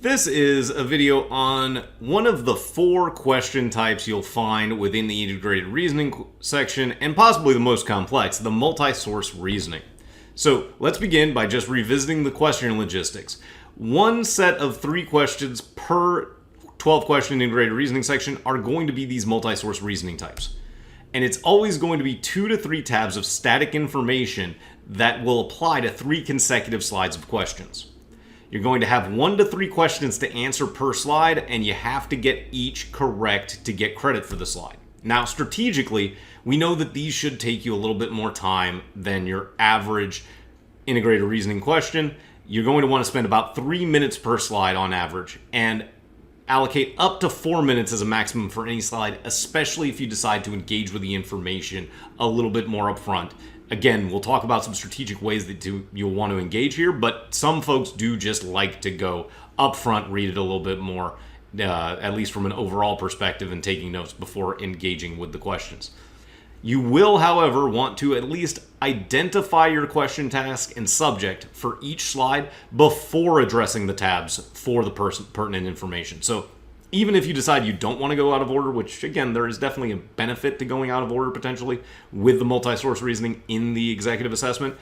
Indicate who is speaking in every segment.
Speaker 1: This is a video on one of the 4 question types you'll find within the integrated reasoning section, and possibly the most complex, the multi-source reasoning. So let's begin by just revisiting the question logistics. One set of 3 questions per 12 question integrated reasoning section are going to be these multi-source reasoning types. And it's always going to be 2 to 3 tabs of static information that will apply to 3 consecutive slides of questions. You're going to have 1 to 3 questions to answer per slide, and you have to get each correct to get credit for the slide. Now, strategically, we know that these should take you a little bit more time than your average integrated reasoning question. You're going to want to spend about 3 minutes per slide on average, and allocate up to 4 minutes as a maximum for any slide, especially if you decide to engage with the information a little bit more upfront. Again, we'll talk about some strategic ways that you'll want to engage here, but some folks do just like to go upfront, read it a little bit more, at least from an overall perspective, and taking notes before engaging with the questions. You will, however, want to at least identify your question task and subject for each slide before addressing the tabs for the pertinent information. So even if you decide you don't want to go out of order, which again, there is definitely a benefit to going out of order potentially with the multi-source reasoning in the executive assessment,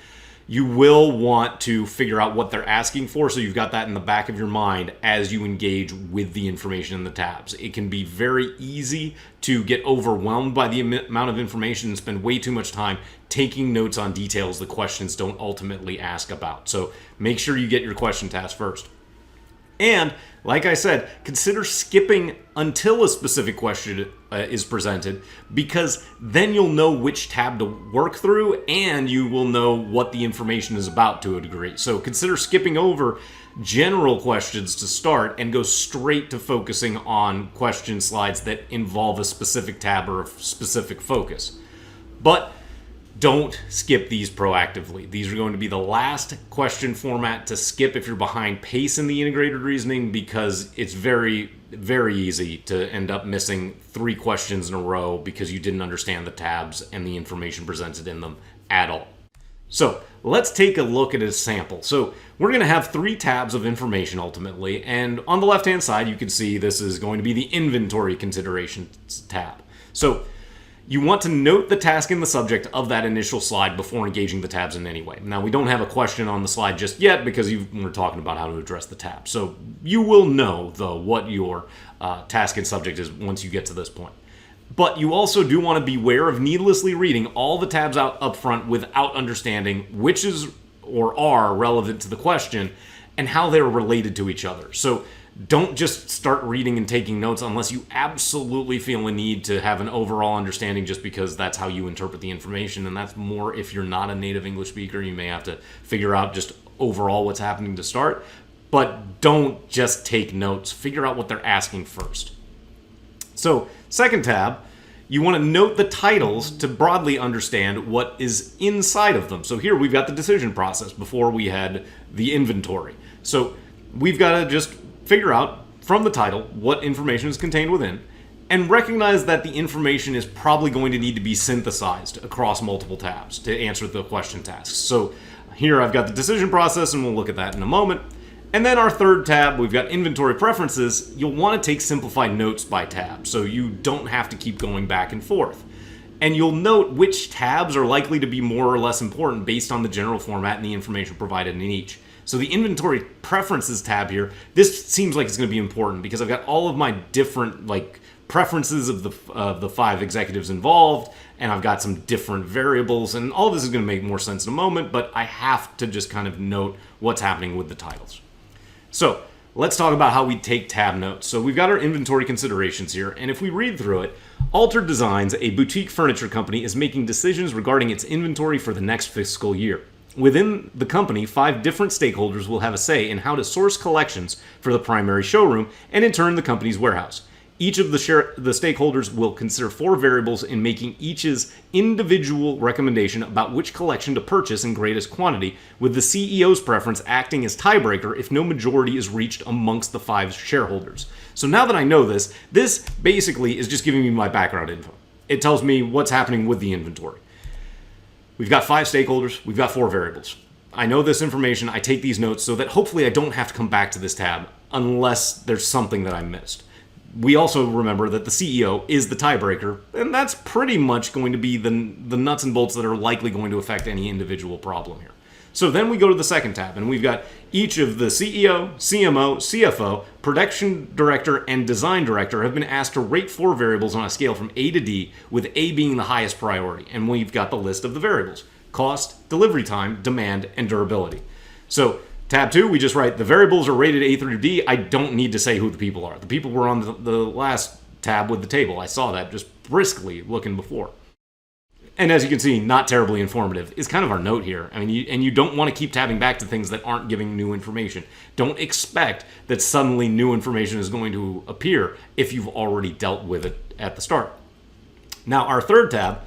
Speaker 1: you will want to figure out what they're asking for, so you've got that in the back of your mind as you engage with the information in the tabs. It can be very easy to get overwhelmed by the amount of information and spend way too much time taking notes on details the questions don't ultimately ask about. So make sure you get your question task first. And like I said, consider skipping until a specific question is presented, because then you'll know which tab to work through and you will know what the information is about to a degree. So consider skipping over general questions to start and go straight to focusing on question slides that involve a specific tab or a specific focus. But don't skip these proactively. These are going to be the last question format to skip if you're behind pace in the integrated reasoning, because it's very, very easy to end up missing 3 questions in a row because you didn't understand the tabs and the information presented in them at all. So let's take a look at a sample. So we're going to have 3 tabs of information ultimately, and on the left-hand side you can see this is going to be the inventory considerations tab. So you want to note the task and the subject of that initial slide before engaging the tabs in any way. Now, we don't have a question on the slide just yet because we're talking about how to address the tab. So you will know, though, what your task and subject is once you get to this point. But you also do want to beware of needlessly reading all the tabs out up front without understanding which is or are relevant to the question and how they're related to each other. So don't just start reading and taking notes unless you absolutely feel a need to have an overall understanding, just because that's how you interpret the information. And that's more if you're not a native English speaker. You may have to figure out just overall what's happening to start. But don't just take notes. Figure out what they're asking first. So, second tab, you want to note the titles to broadly understand what is inside of them. So here we've got the decision process before we had the inventory. So we've got to just figure out from the title what information is contained within, and recognize that the information is probably going to need to be synthesized across multiple tabs to answer the question tasks. So here I've got the decision process, and we'll look at that in a moment. And then our third tab, we've got inventory preferences. You'll want to take simplified notes by tab, so you don't have to keep going back and forth. And you'll note which tabs are likely to be more or less important based on the general format and the information provided in each. So the inventory preferences tab here, this seems like it's going to be important because I've got all of my different preferences of the 5 executives involved, and I've got some different variables, and all of this is going to make more sense in a moment, but I have to just kind of note what's happening with the titles. So let's talk about how we take tab notes. So we've got our inventory considerations here, and if we read through it, Altered Designs, a boutique furniture company, is making decisions regarding its inventory for the next fiscal year. Within the company, 5 different stakeholders will have a say in how to source collections for the primary showroom and in turn the company's warehouse. Each of the stakeholders will consider 4 variables in making each's individual recommendation about which collection to purchase in greatest quantity, with the CEO's preference acting as tiebreaker if no majority is reached amongst the 5 shareholders. So now that I know this basically is just giving me my background info. It tells me what's happening with the inventory. We've got 5 stakeholders, we've got 4 variables. I know this information, I take these notes so that hopefully I don't have to come back to this tab unless there's something that I missed. We also remember that the CEO is the tiebreaker, and that's pretty much going to be the nuts and bolts that are likely going to affect any individual problem here. So then we go to the second tab, and we've got each of the CEO, CMO, CFO, production director, and design director have been asked to rate 4 variables on a scale from A to D, with A being the highest priority. And we've got the list of the variables: cost, delivery time, demand, and durability. So tab 2, we just write the variables are rated A through D. I don't need to say who the people are. The people were on the last tab with the table. I saw that just briskly looking before. And as you can see, not terribly informative is kind of our note here. I mean, you don't want to keep tabbing back to things that aren't giving new information. Don't expect that suddenly new information is going to appear if you've already dealt with it at the start. Now, our third tab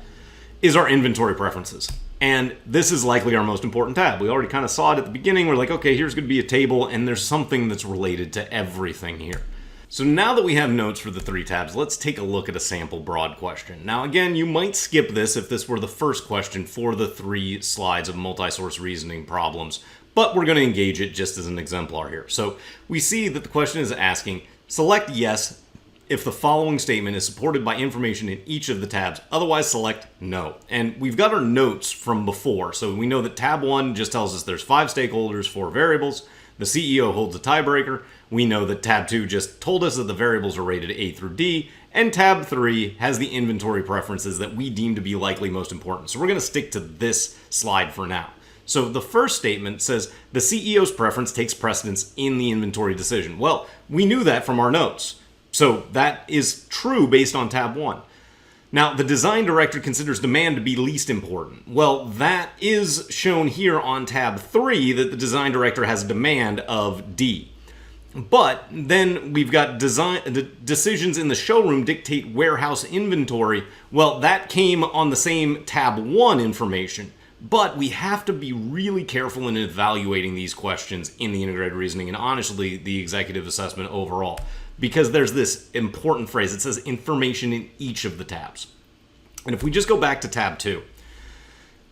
Speaker 1: is our inventory preferences. And this is likely our most important tab. We already kind of saw it at the beginning. We're like, okay, here's going to be a table, and there's something that's related to everything here. So now that we have notes for the 3 tabs, let's take a look at a sample broad question. Now again, you might skip this if this were the first question for the 3 slides of multi-source reasoning problems, but we're going to engage it just as an exemplar here. So we see that the question is asking, select yes if the following statement is supported by information in each of the tabs, otherwise select no. And we've got our notes from before, so we know that tab 1 just tells us there's 5 stakeholders, 4 variables. The CEO holds a tiebreaker. We know that tab 2 just told us that the variables are rated A through D, and tab 3 has the inventory preferences that we deem to be likely most important. So we're going to stick to this slide for now. So the first statement says the CEO's preference takes precedence in the inventory decision. Well, we knew that from our notes. So that is true based on tab 1. Now, the design director considers demand to be least important. Well, that is shown here on tab 3 that the design director has a demand of D. But then we've got decisions in the showroom dictate warehouse inventory. Well, that came on the same tab 1 information. But we have to be really careful in evaluating these questions in the integrated reasoning and honestly the executive assessment overall. Because there's this important phrase. It says information in each of the tabs. And if we just go back to tab 2,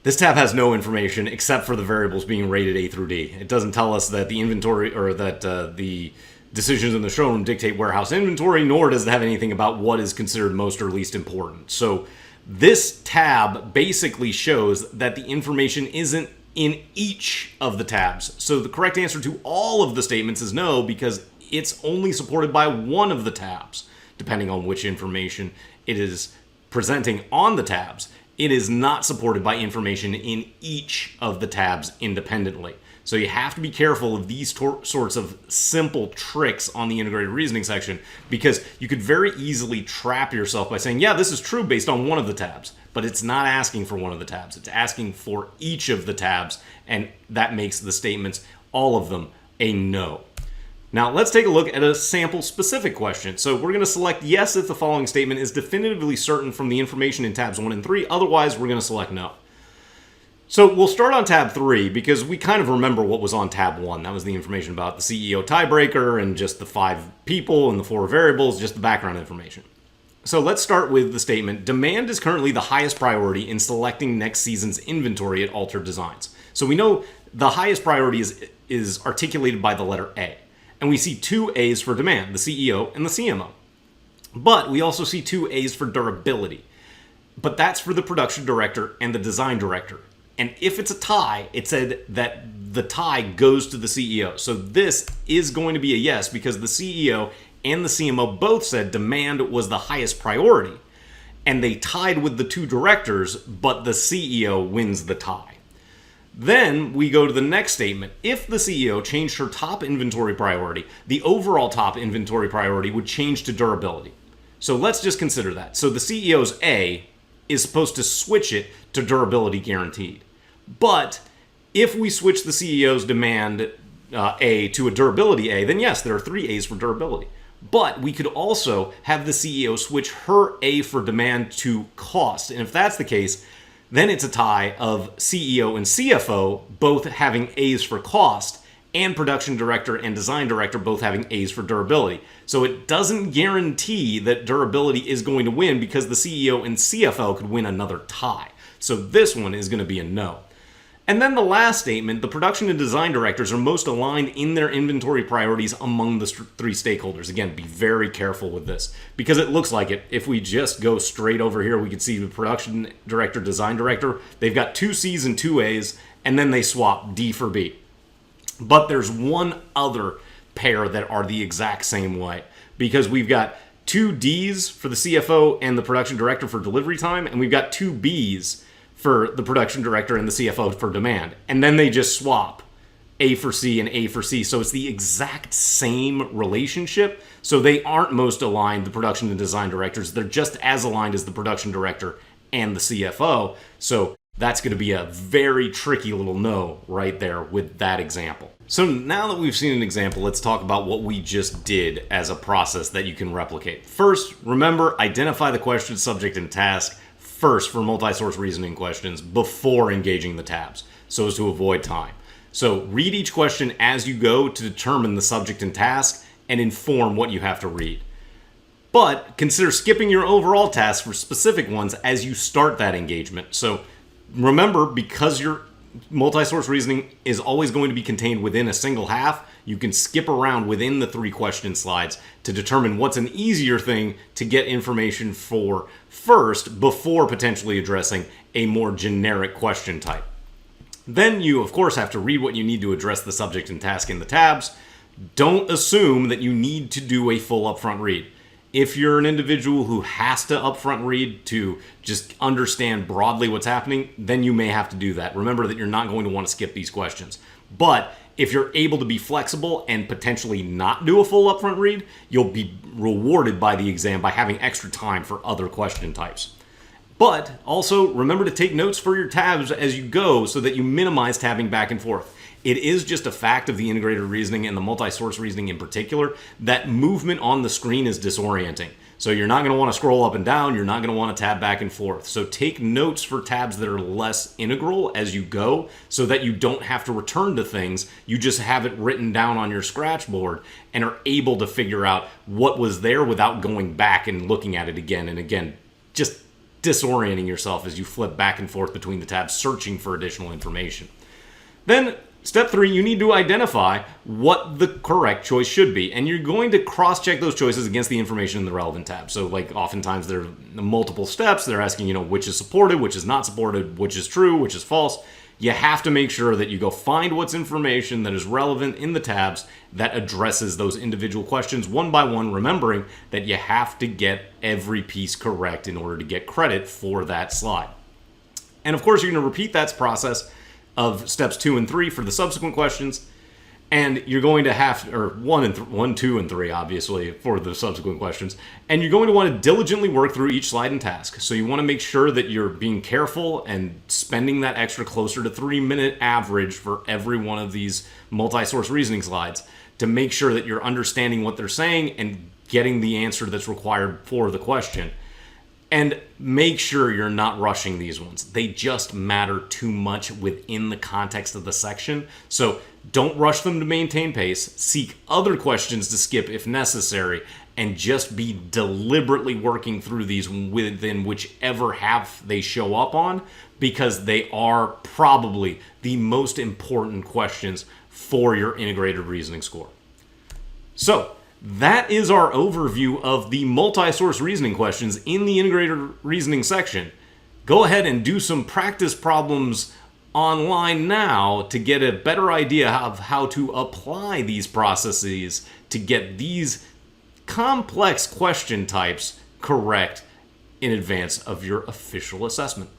Speaker 1: this tab has no information except for the variables being rated A through D. It doesn't tell us that the inventory or that the decisions in the showroom dictate warehouse inventory, nor does it have anything about what is considered most or least important. So this tab basically shows that the information isn't in each of the tabs. So the correct answer to all of the statements is no, because it's only supported by one of the tabs, depending on which information it is presenting on the tabs. It is not supported by information in each of the tabs independently. So you have to be careful of these sorts of simple tricks on the integrated reasoning section, because you could very easily trap yourself by saying, yeah, this is true based on one of the tabs, but it's not asking for one of the tabs. It's asking for each of the tabs, and that makes the statements, all of them, a no. Now let's take a look at a sample specific question. So we're going to select yes if the following statement is definitively certain from the information in tabs 1 and 3. Otherwise, we're going to select no. So we'll start on tab 3 because we kind of remember what was on tab 1. That was the information about the CEO tiebreaker and just the 5 people and the 4 variables, just the background information. So let's start with the statement, demand is currently the highest priority in selecting next season's inventory at Altered Designs. So we know the highest priority is articulated by the letter A. And we see 2 A's for demand, the CEO and the CMO. But we also see 2 A's for durability. But that's for the production director and the design director. And if it's a tie, it said that the tie goes to the CEO. So this is going to be a yes because the CEO and the CMO both said demand was the highest priority. And they tied with the 2 directors, but the CEO wins the tie. Then we go to the next statement. If the CEO changed her top inventory priority, the overall top inventory priority would change to durability. So let's just consider that. So the CEO's A is supposed to switch it to durability guaranteed. But if we switch the CEO's demand A to a durability A, then yes, there are 3 A's for durability. But we could also have the CEO switch her A for demand to cost. And if that's the case, then it's a tie of CEO and CFO both having A's for cost, and production director and design director both having A's for durability. So it doesn't guarantee that durability is going to win because the CEO and CFO could win another tie. So this one is going to be a no. And then the last statement, the production and design directors are most aligned in their inventory priorities among the three stakeholders. Again, be very careful with this because it looks like it. If we just go straight over here, we can see the production director, design director, they've got 2 C's and 2 A's, and then they swap D for B. But there's one other pair that are the exact same way because we've got 2 D's for the CFO and the production director for delivery time, and we've got 2 B's for the production director and the CFO for demand. And then they just swap A for C and A for C. So it's the exact same relationship. So they aren't most aligned, the production and design directors. They're just as aligned as the production director and the CFO. So that's going to be a very tricky little no right there with that example. So now that we've seen an example, let's talk about what we just did as a process that you can replicate. First, remember, identify the question, subject, and task first for multi-source reasoning questions before engaging the tabs, so as to avoid time. So read each question as you go to determine the subject and task and inform what you have to read. But consider skipping your overall task for specific ones as you start that engagement. So remember, because your multi-source reasoning is always going to be contained within a single half, you can skip around within the 3 question slides to determine what's an easier thing to get information for first before potentially addressing a more generic question type. Then you, of course, have to read what you need to address the subject and task in the tabs. Don't assume that you need to do a full upfront read. If you're an individual who has to upfront read to just understand broadly what's happening, then you may have to do that. Remember that you're not going to want to skip these questions. But if you're able to be flexible and potentially not do a full upfront read, you'll be rewarded by the exam by having extra time for other question types. But also remember to take notes for your tabs as you go so that you minimize tabbing back and forth. It is just a fact of the integrated reasoning and the multi-source reasoning in particular that movement on the screen is disorienting. So you're not going to want to scroll up and down. You're not going to want to tab back and forth. So take notes for tabs that are less integral as you go so that you don't have to return to things. You just have it written down on your scratch board and are able to figure out what was there without going back and looking at it again and again. Just disorienting yourself as you flip back and forth between the tabs, searching for additional information. Then step 3, you need to identify what the correct choice should be. And you're going to cross-check those choices against the information in the relevant tab. So like oftentimes there are multiple steps. They're asking, which is supported, which is not supported, which is true, which is false. You have to make sure that you go find what's information that is relevant in the tabs that addresses those individual questions one by one, remembering that you have to get every piece correct in order to get credit for that slide. And of course, you're going to repeat that process of steps 2 and 3 for the subsequent questions, and you're going to have, or 1, 2, and 3, obviously, for the subsequent questions, and you're going to want to diligently work through each slide and task. So you want to make sure that you're being careful and spending that extra closer to 3-minute average for every one of these multi-source reasoning slides to make sure that you're understanding what they're saying and getting the answer that's required for the question. And make sure you're not rushing these ones. They just matter too much within the context of the section. So don't rush them to maintain pace. Seek other questions to skip if necessary, and just be deliberately working through these within whichever half they show up on, because they are probably the most important questions for your integrated reasoning score. So that is our overview of the multi-source reasoning questions in the integrated reasoning section. Go ahead and do some practice problems online now to get a better idea of how to apply these processes to get these complex question types correct in advance of your official assessment.